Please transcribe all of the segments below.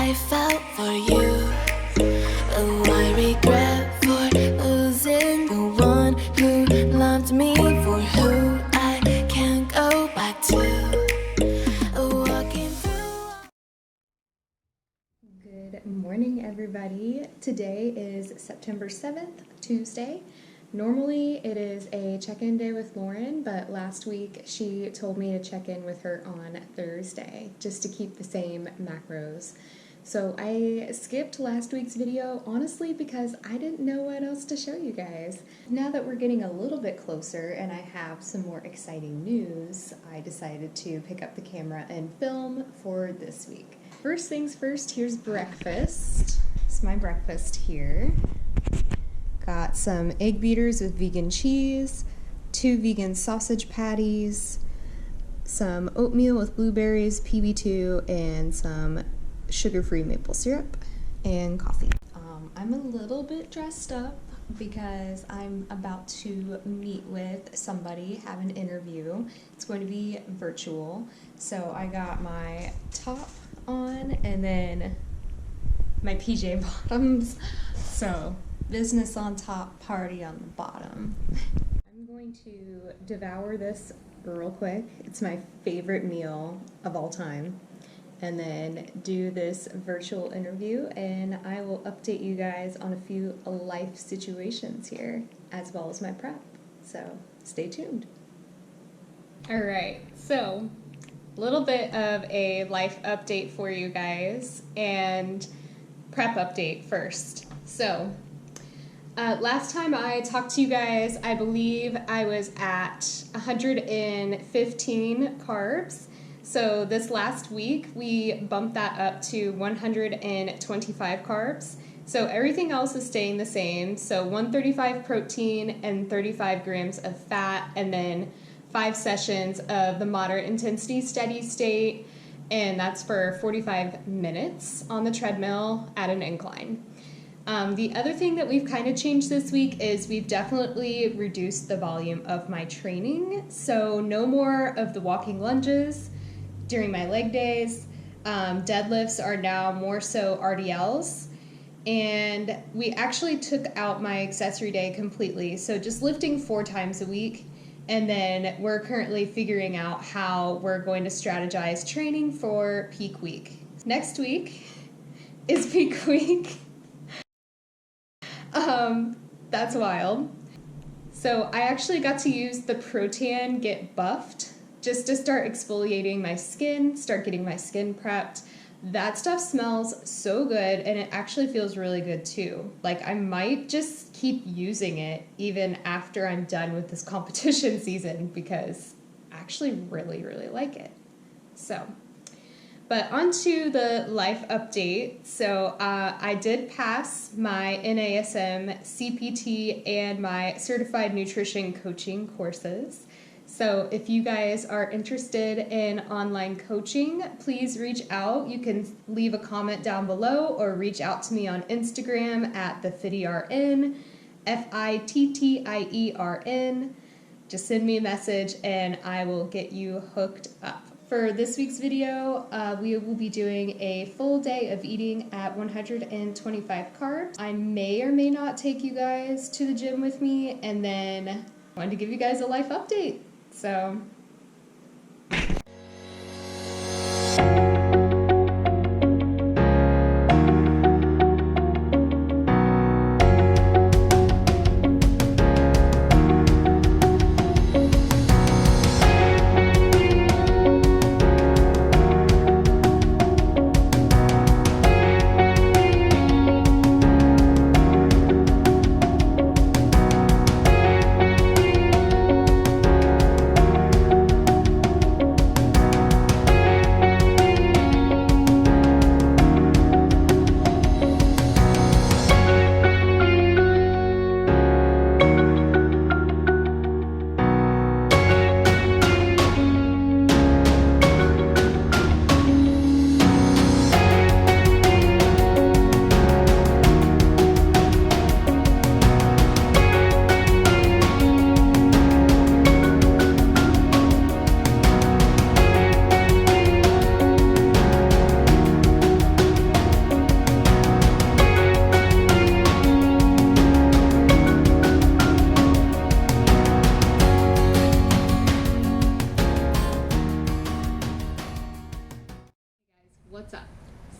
I felt for you. Oh, I regret for losing the one who loved me, for who I can't go back to. Walking through. Good morning, everybody. Today is September 7th, Tuesday. Normally it is a check-in day with Lauren, but last week she told me to check in with her on Thursday just to keep the same macros. So I skipped last week's video, honestly, because I didn't know what else to show you guys. Now that we're getting a little bit closer and I have some more exciting news, I decided to pick up the camera and film for this week. First things first, here's breakfast. It's my breakfast here. Got some egg beaters with vegan cheese, 2 vegan sausage patties, some oatmeal with blueberries, PB2, and some sugar-free maple syrup, and coffee. I'm a little bit dressed up because I'm about to meet with somebody, have an interview. It's going to be virtual. So I got my top on and then my PJ bottoms. So business on top, party on the bottom. I'm going to devour this real quick. It's my favorite meal of all time. And then do this virtual interview, and I will update you guys on a few life situations here, as well as my prep. So stay tuned. All right, so a little bit of a life update for you guys, and prep update first. So last time I talked to you guys, I believe I was at 115 carbs. So this last week, we bumped that up to 125 carbs. So everything else is staying the same. So 135 protein and 35 grams of fat, and then 5 sessions of the moderate intensity steady state. And that's for 45 minutes on the treadmill at an incline. The other thing that we've kind of changed this week is we've definitely reduced the volume of my training. So no more of the walking lunges during my leg days. Deadlifts are now more so RDLs. And we actually took out my accessory day completely. So just lifting 4 times a week. And then we're currently figuring out how we're going to strategize training for peak week. Next week is peak week. That's wild. So I actually got to use the Protan Get Buffed just to start exfoliating my skin, start getting my skin prepped. That stuff smells so good, and it actually feels really good too. Like, I might just keep using it even after I'm done with this competition season, because I actually really, really like it. So, but onto the life update. So I did pass my NASM CPT and my certified nutrition coaching courses. So if you guys are interested in online coaching, please reach out. You can leave a comment down below or reach out to me on Instagram at thefittiern, FITTIERN. Just send me a message and I will get you hooked up. For this week's video, we will be doing a full day of eating at 125 carbs. I may or may not take you guys to the gym with me, and then I wanted to give you guys a life update. So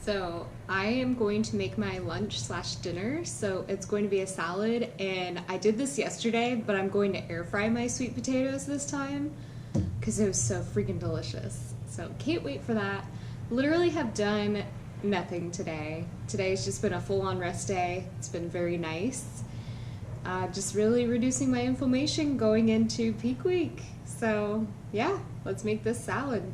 So I am going to make my lunch slash dinner. So it's going to be a salad, and I did this yesterday, but I'm going to air fry my sweet potatoes this time because it was so freaking delicious. So can't wait for that. Literally have done nothing today. Today's just been a full-on rest day. It's been very nice. Just really reducing my inflammation going into peak week. So yeah, let's make this salad.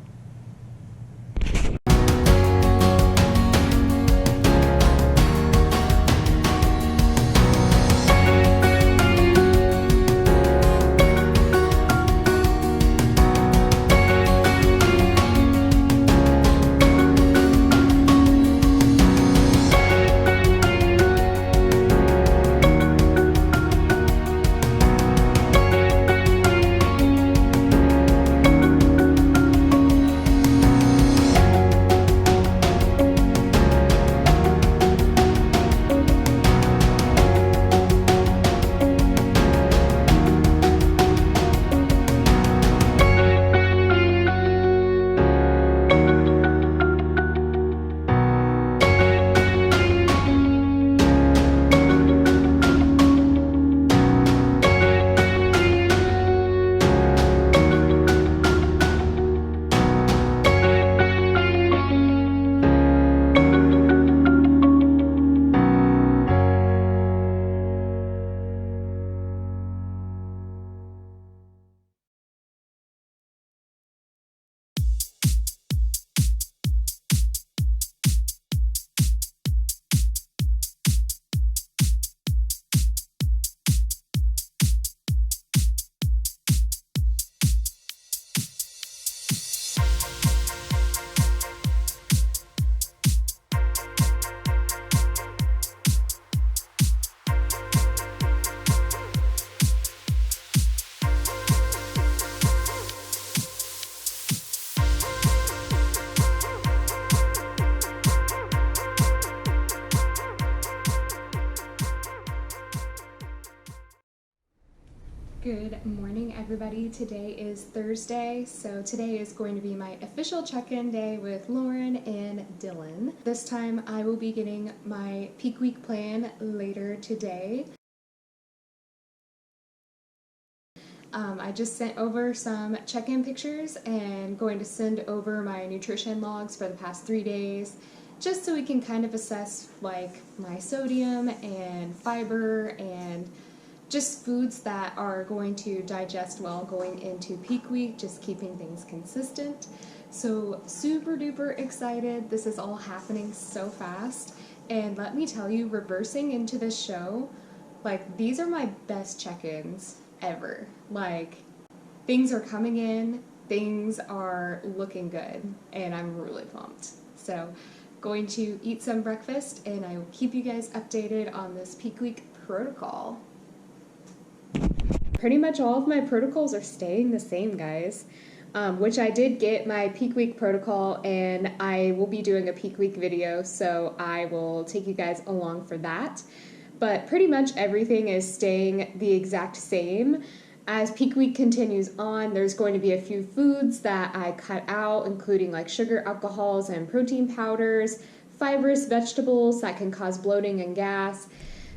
Good morning, everybody. Today is Thursday, so today is going to be my official check-in day with Lauren and Dylan. This time I will be getting my peak week plan later today. I just sent over some check-in pictures and going to send over my nutrition logs for the past 3 days, just so we can kind of assess like my sodium and fiber and just foods that are going to digest well going into peak week, just keeping things consistent. So super duper excited. This is all happening so fast. And let me tell you, reversing into this show, like these are my best check-ins ever. Like things are coming in, things are looking good, and I'm really pumped. So going to eat some breakfast, and I will keep you guys updated on this peak week protocol. Pretty much all of my protocols are staying the same, guys, which I did get my peak week protocol, and I will be doing a peak week video, so I will take you guys along for that. But pretty much everything is staying the exact same. As peak week continues on, there's going to be a few foods that I cut out, including like sugar, alcohols, and protein powders, fibrous vegetables that can cause bloating and gas.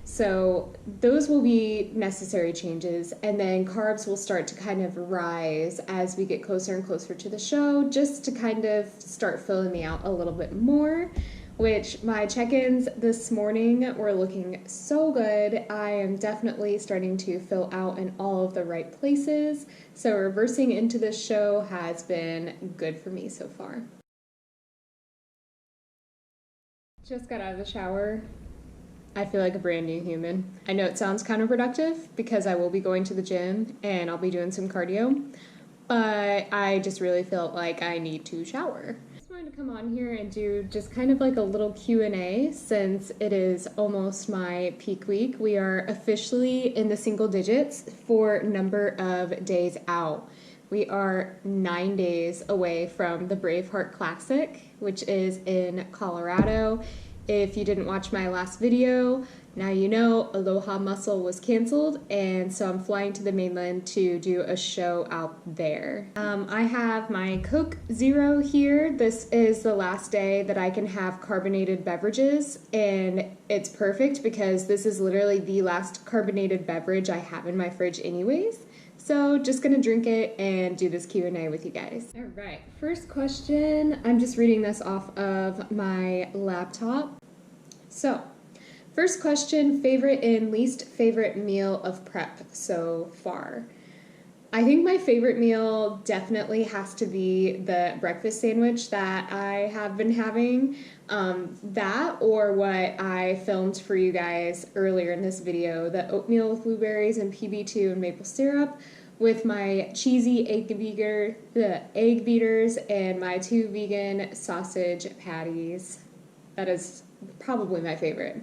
So those will be necessary changes, and then carbs will start to kind of rise as we get closer and closer to the show, just to kind of start filling me out a little bit more, which my check-ins this morning were looking so good. I am definitely starting to fill out in all of the right places, so reversing into this show has been good for me so far. Just got out of the shower. I feel like a brand new human. I know it sounds counterproductive because I will be going to the gym and I'll be doing some cardio, but I just really felt like I need to shower. I just wanted to come on here and do just kind of like a little Q&A since it is almost my peak week. We are officially in the single digits for number of days out. We are 9 days away from the Braveheart Classic, which is in Colorado. If you didn't watch my last video, now you know Aloha Muscle was canceled, and so I'm flying to the mainland to do a show out there. I have my Coke Zero here. This is the last day that I can have carbonated beverages, and it's perfect because this is literally the last carbonated beverage I have in my fridge anyways. So just gonna drink it and do this Q&A with you guys. All right, first question. I'm just reading this off of my laptop. So, first question, favorite and least favorite meal of prep so far? I think my favorite meal definitely has to be the breakfast sandwich that I have been having. That or what I filmed for you guys earlier in this video, the oatmeal with blueberries and PB2 and maple syrup with my cheesy egg beaters and my 2 vegan sausage patties. That is probably my favorite.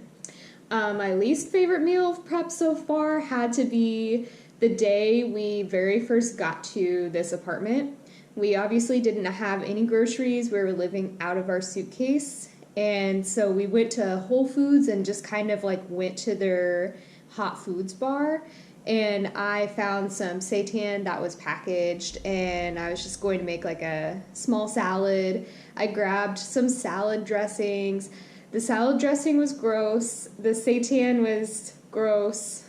My least favorite meal of prep so far had to be the day we very first got to this apartment. We obviously didn't have any groceries. We were living out of our suitcase. And so we went to Whole Foods and just kind of like went to their hot foods bar. And I found some seitan that was packaged, and I was just going to make like a small salad. I grabbed some salad dressings. The salad dressing was gross. The seitan was gross.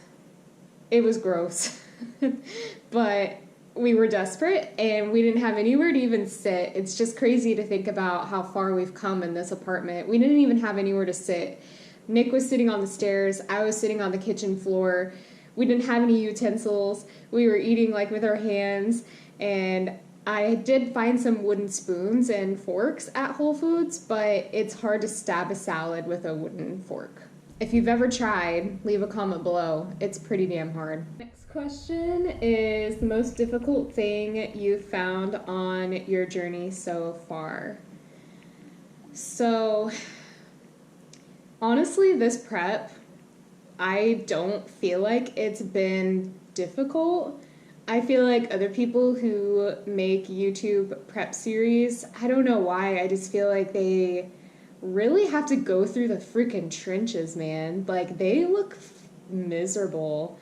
It was gross. But we were desperate and we didn't have anywhere to even sit. It's just crazy to think about how far we've come in this apartment. We didn't even have anywhere to sit. Nick was sitting on the stairs. I was sitting on the kitchen floor. We didn't have any utensils. We were eating like with our hands, and I did find some wooden spoons and forks at Whole Foods, but it's hard to stab a salad with a wooden fork. If you've ever tried, leave a comment below. It's pretty damn hard. Next question is the most difficult thing you've found on your journey so far. So, honestly, this prep, I don't feel like it's been difficult. I feel like other people who make YouTube prep series, I don't know why, I just feel like they really have to go through the freaking trenches, man. Like, they look miserable.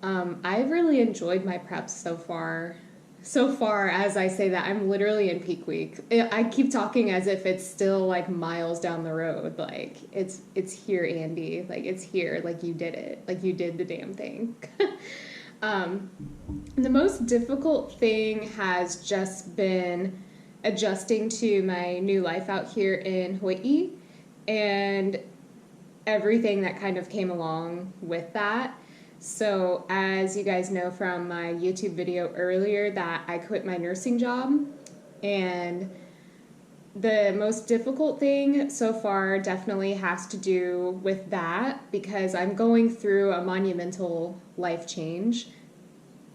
I've really enjoyed my preps so far. So far, as I say that, I'm literally in peak week. I keep talking as if it's still like miles down the road. Like, it's here, Andy. Like, it's here. Like, you did it. Like, you did the damn thing. The most difficult thing has just been adjusting to my new life out here in Hawaii and everything that kind of came along with that. So as you guys know from my YouTube video earlier, that I quit my nursing job, and the most difficult thing so far definitely has to do with that, because I'm going through a monumental life change.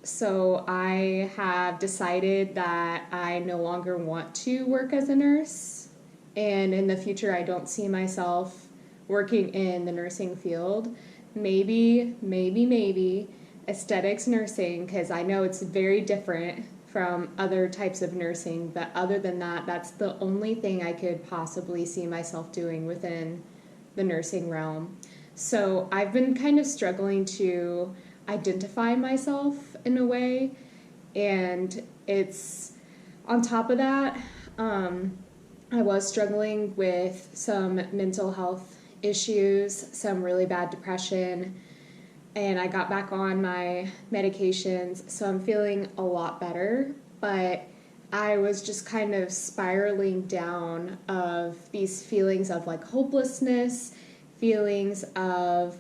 So I have decided that I no longer want to work as a nurse, and in the future I don't see myself working in the nursing field. Maybe aesthetics nursing, because I know it's very different from other types of nursing, but other than that, that's the only thing I could possibly see myself doing within the nursing realm. So I've been kind of struggling to identify myself in a way, and it's on top of that, I was struggling with some mental health issues, some really bad depression, and I got back on my medications, so I'm feeling a lot better, but I was just kind of spiraling down of these feelings of like hopelessness, feelings of,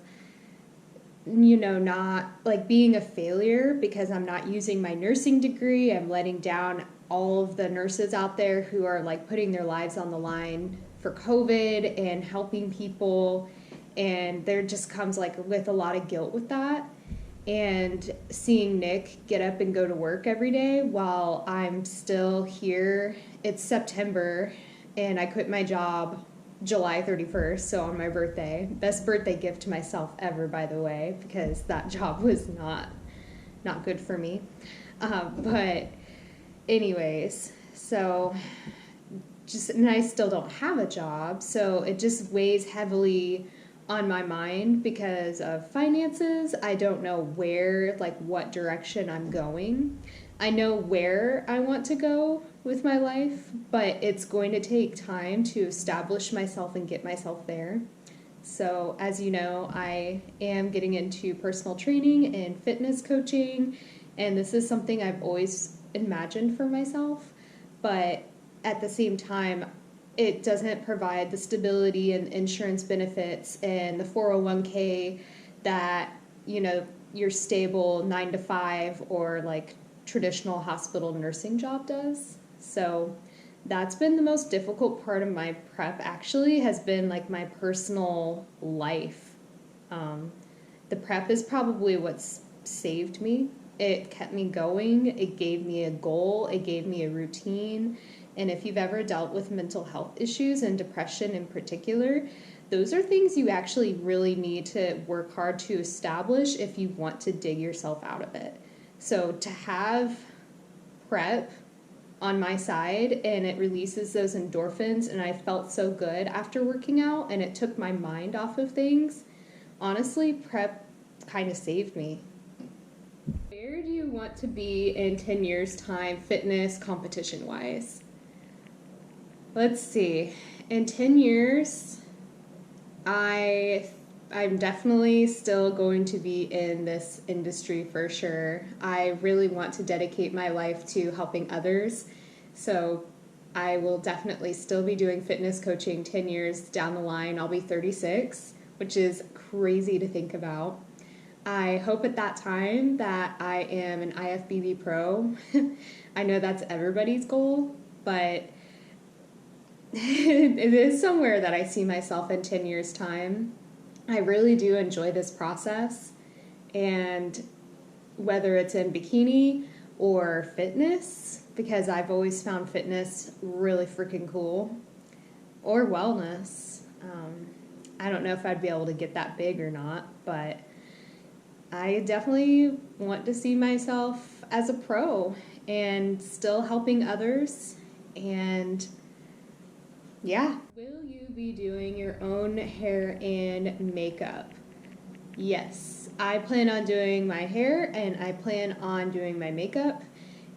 you know, not like being a failure because I'm not using my nursing degree. I'm letting down all of the nurses out there who are like putting their lives on the line for COVID and helping people, and there just comes like with a lot of guilt with that. And seeing Nick get up and go to work every day while I'm still here. It's September and I quit my job July 31st, so on my birthday. Best birthday gift to myself ever, by the way, because that job was not good for me. But anyways, so and I still don't have a job, so it just weighs heavily on my mind because of finances. I don't know where, like, what direction I'm going. I know where I want to go with my life, but it's going to take time to establish myself and get myself there. So, as you know, I am getting into personal training and fitness coaching, and this is something I've always imagined for myself, but at the same time, it doesn't provide the stability and insurance benefits and the 401k that, your stable 9 to 5 or like traditional hospital nursing job does. So that's been the most difficult part of my prep, actually, has been like my personal life. The prep is probably what's saved me. It kept me going, it gave me a goal, it gave me a routine. And if you've ever dealt with mental health issues and depression in particular, those are things you actually really need to work hard to establish if you want to dig yourself out of it. So to have prep on my side and it releases those endorphins, and I felt so good after working out and it took my mind off of things, honestly, prep kind of saved me. Where do you want to be in 10 years' time, fitness competition wise? Let's see. In 10 years, I'm definitely still going to be in this industry for sure. I really want to dedicate my life to helping others. So I will definitely still be doing fitness coaching 10 years down the line. I'll be 36, which is crazy to think about. I hope at that time that I am an IFBB pro. I know that's everybody's goal, but it is somewhere that I see myself in 10 years' time. I really do enjoy this process, and whether it's in bikini or fitness, because I've always found fitness really freaking cool, or wellness. I don't know if I'd be able to get that big or not, but I definitely want to see myself as a pro and still helping others. And yeah. Will you be doing your own hair and makeup? Yes, I plan on doing my hair and I plan on doing my makeup.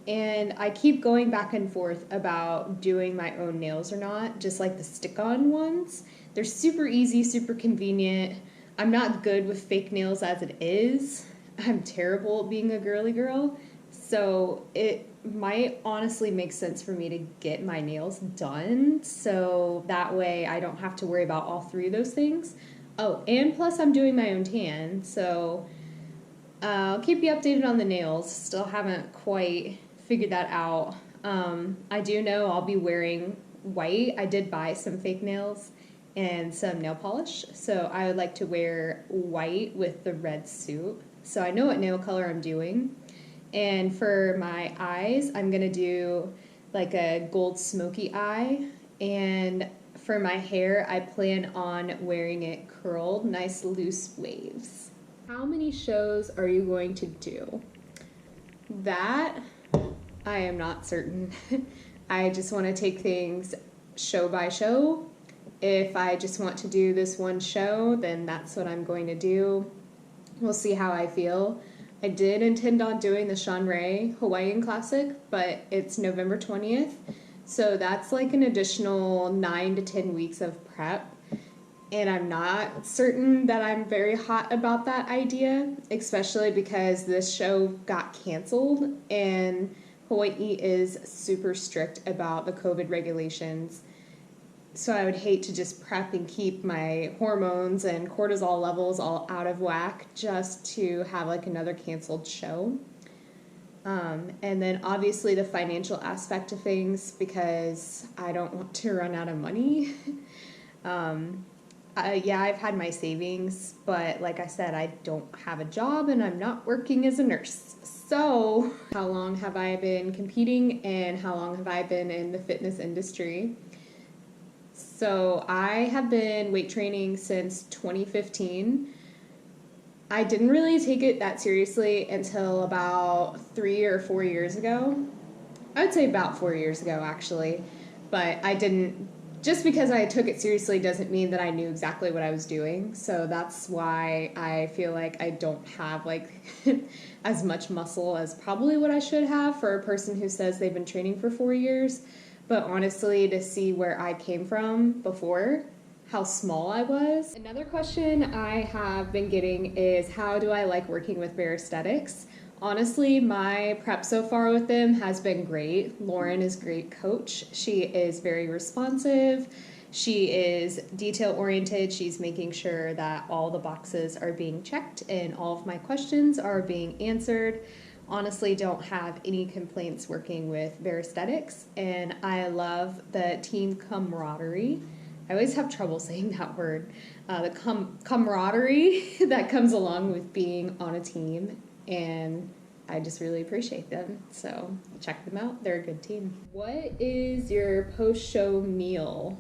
And I keep going back and forth about doing my own nails or not, just like the stick-on ones. They're super easy, super convenient. I'm not good with fake nails as it is. I'm terrible at being a girly girl. So it might honestly make sense for me to get my nails done, so that way I don't have to worry about all three of those things. Oh, and plus I'm doing my own tan, so I'll keep you updated on the nails. Still haven't quite figured that out. I do know I'll be wearing white. I did buy some fake nails and some nail polish, so I would like to wear white with the red suit. So I know what nail color I'm doing. And for my eyes, I'm going to do like a gold smoky eye. And for my hair, I plan on wearing it curled, nice loose waves. How many shows are you going to do? That, I am not certain. I just want to take things show by show. If I just want to do this one show, then that's what I'm going to do. We'll see how I feel. I did intend on doing the Sean Ray Hawaiian Classic, but it's November 20th, so that's like an additional 9 to 10 weeks of prep, and I'm not certain that I'm very hot about that idea, especially because this show got canceled, and Hawaii is super strict about the COVID regulations. So I would hate to just prep and keep my hormones and cortisol levels all out of whack just to have like another canceled show. And then obviously the financial aspect of things, because I don't want to run out of money. Yeah, I've had my savings, but like I said, I don't have a job and I'm not working as a nurse. So how long have I been competing and how long have I been in the fitness industry? So I have been weight training since 2015. I didn't really take it that seriously until about 3 or 4 years ago. I would say about 4 years ago, actually. but I didn't, just because I took it seriously doesn't mean that I knew exactly what I was doing. So that's why I feel like I don't have like as much muscle as probably what I should have for a person who says they've been training for 4 years. But honestly, to see where I came from before, how small I was. Another question I have been getting is, how do I like working with Bare Aesthetics? Honestly, my prep so far with them has been great. Lauren is a great coach. She is very responsive. She is detail oriented. She's making sure that all the boxes are being checked and all of my questions are being answered. Honestly, don't have any complaints working with Bare Aesthetics, and I love the team camaraderie. I always have trouble saying that word. The camaraderie that comes along with being on a team, and I just really appreciate them. So check them out. They're a good team. What is your post-show meal?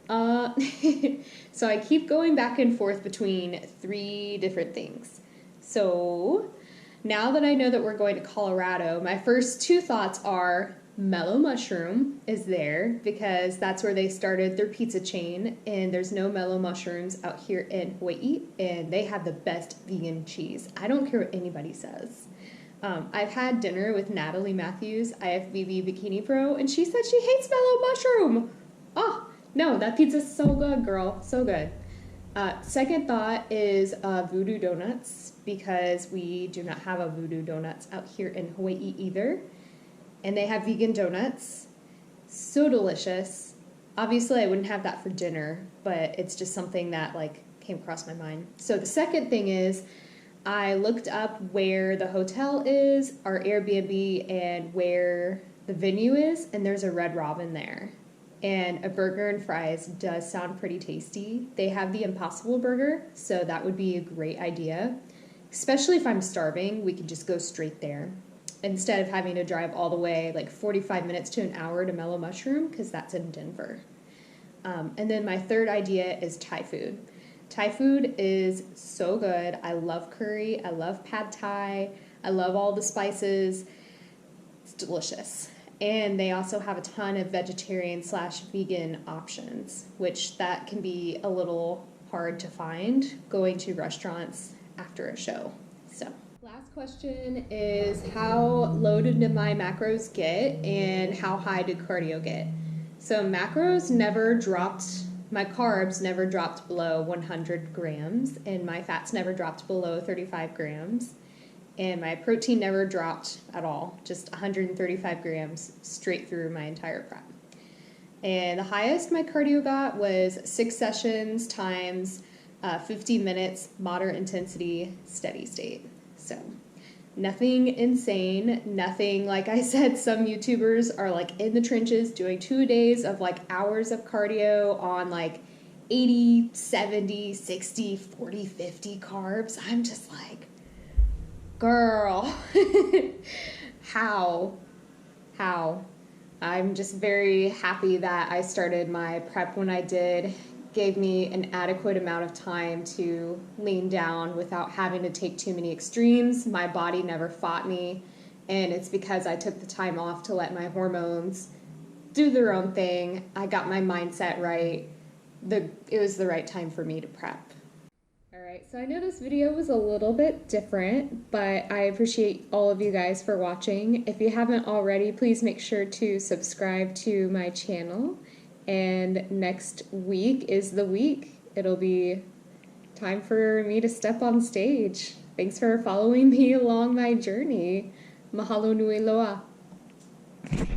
So I keep going back and forth between 3 different things. So now that I know that we're going to Colorado, my first 2 thoughts are Mellow Mushroom is there because that's where they started their pizza chain, and there's no Mellow Mushrooms out here in Hawaii, and they have the best vegan cheese. I don't care what anybody says. I've had dinner with Natalie Matthews, IFBB Bikini Pro, and she said she hates Mellow Mushroom. Oh, no, that pizza's so good, girl. So good. Second thought is Voodoo Donuts, because we do not have a Voodoo Donuts out here in Hawaii either. And they have vegan donuts. So delicious. Obviously, I wouldn't have that for dinner, but it's just something that like came across my mind. So the second thing is, I looked up where the hotel is, our Airbnb, and where the venue is, and there's a Red Robin there. And a burger and fries does sound pretty tasty. They have the Impossible Burger, so that would be a great idea. Especially if I'm starving, we could just go straight there, instead of having to drive all the way like 45 minutes to an hour to Mellow Mushroom, because that's in Denver. And then my third idea is Thai food. Thai food is so good. I love curry. I love pad Thai. I love all the spices. It's delicious. And they also have a ton of vegetarian/vegan options, which that can be a little hard to find going to restaurants after a show. So last question is, how low did my macros get and how high did cardio get? So macros never dropped, my carbs never dropped below 100 grams, and my fats never dropped below 35 grams. And my protein never dropped at all, just 135 grams straight through my entire prep. And the highest my cardio got was 6 sessions times 50 minutes, moderate intensity, steady state. So nothing insane, nothing, like I said, some YouTubers are like in the trenches doing 2 days of like hours of cardio on like 80, 70, 60, 40, 50 carbs. I'm just like, girl, how? I'm just very happy that I started my prep when I did. Gave me an adequate amount of time to lean down without having to take too many extremes. My body never fought me, and it's because I took the time off to let my hormones do their own thing. I got my mindset right. It was the right time for me to prep. Alright, so I know this video was a little bit different, but I appreciate all of you guys for watching. If you haven't already, please make sure to subscribe to my channel. And next week is the week. It'll be time for me to step on stage. Thanks for following me along my journey. Mahalo nui loa.